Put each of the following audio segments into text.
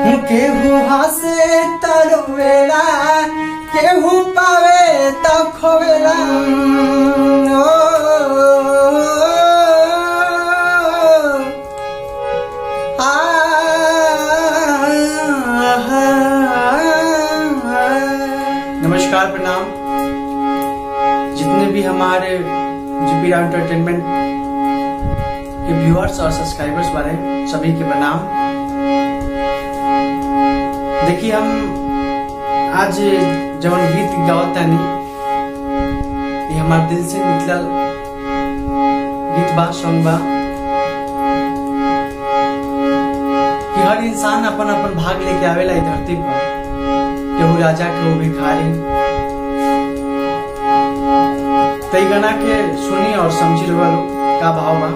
केहू हंसे त रोवेला, केहू पावे त खोवेला। नमस्कार, प्रणाम। जितने भी हमारे जुबीरा एंटरटेनमेंट के व्यूअर्स और सब्सक्राइबर्स वाले सभी के प्रणाम। देखिए, हम आज जवन गीत गावत तानी ये हमारे दिल से निकलल गीत बा, सॉन्ग बा कि हर इंसान अपन अपन भाग लेके आवेला इस धरती पर। केहू राजा, केहू भिखारी। तई गाना के सुनी और समझी लोग का भाव बा।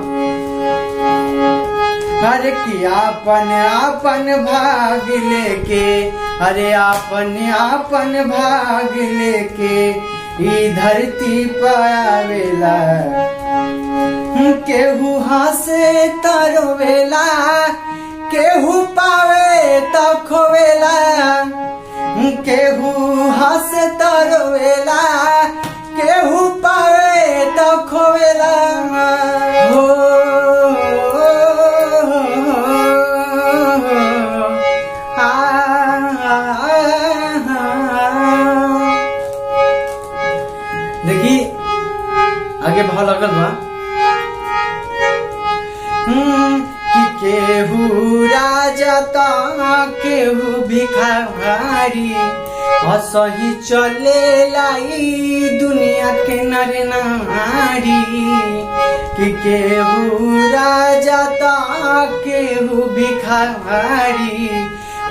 हर की आपन आपन भाग लेके, अरे आपन आपन भाग लेके ई धरती पर आवेला। केहू हंसे त रोवेला, केहू पावे त खोवेला। केहू हंसे त रोवेला, केहू पावे त खोवेला। हो देखिए, आगे भाव लगल बा कि केहू राजा त केहू भिखारी, असही चलेला ई दुनिया के नर नारी। कि केहू राजा त केहू भिखारी,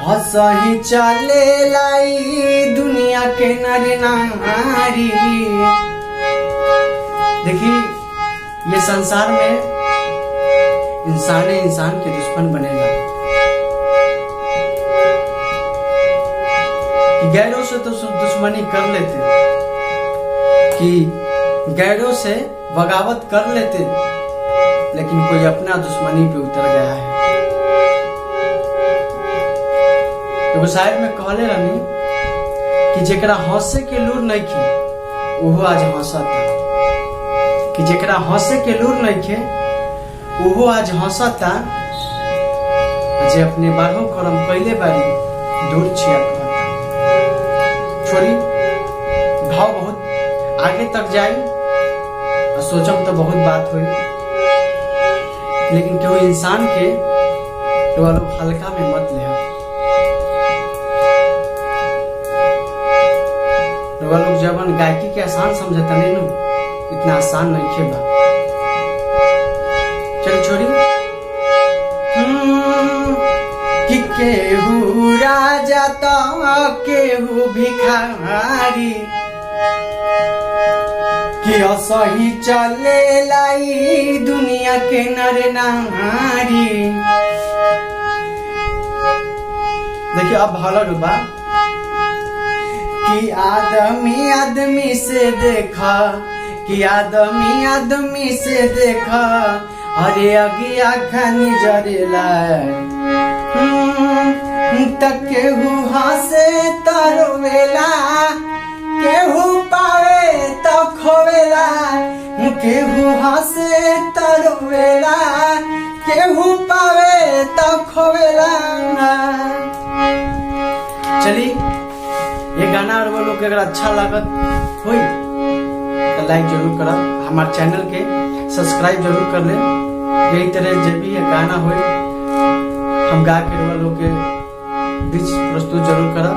असही चलेला ई दुनिया के नर नारी। देखिए, ये संसार में इंसान इंसान के दुश्मन बनेगा। कि गैरों से तो दुश्मनी कर लेते, कि गैरों से बगावत कर लेते, लेकिन कोई अपना दुश्मनी पे उतर गया है। तो शायर में कहले रहनी कि जेकरा हंसे के लूर नहीं खे वो आज हंसता। कि जेकरा हंसे के लूर नहीं खे वो आज हंसता। जे अपने बारहो करम पहले बारी दूर छिया कहता। छोड़ी, भाव बहुत आगे तक जाई और सोचम तो बहुत बात हुई, लेकिन केहू इंसान के तो लोग हल्का में मत ले। लोग जब गायकी के आसान समझता नहीं नु, इतना आसान नहीं खेबा। चल छोड़ी, कि केहू राजा त केहू भिखारी, कि असही चलेला ई दुनिया के नर नारी। देखिए, अब भालो बा कि आदमी आदमी से देखा, कि आदमी आदमी से देखा, अरे अगिया खानी जरेला। त केहू हंसे त रोवेला, केहू पावे त खोवेला। केहू हंसे त रोवेला, केहू पावे त खोवेला। चलिए, ये गाना और वो लोग अगर अच्छा लागत होई तो लाइक जरूर करब। हमारे चैनल के सब्सक्राइब जरूर कर ले। यही तरह जब भी ये गाना होई हम गा के वो लोग के बीच प्रस्तुत जरूर करब।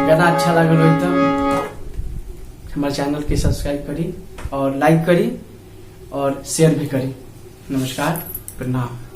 गाना अच्छा लागल हो तो हमारे चैनल के सब्सक्राइब करी और लाइक करी और शेयर भी करी। नमस्कार, प्रणाम।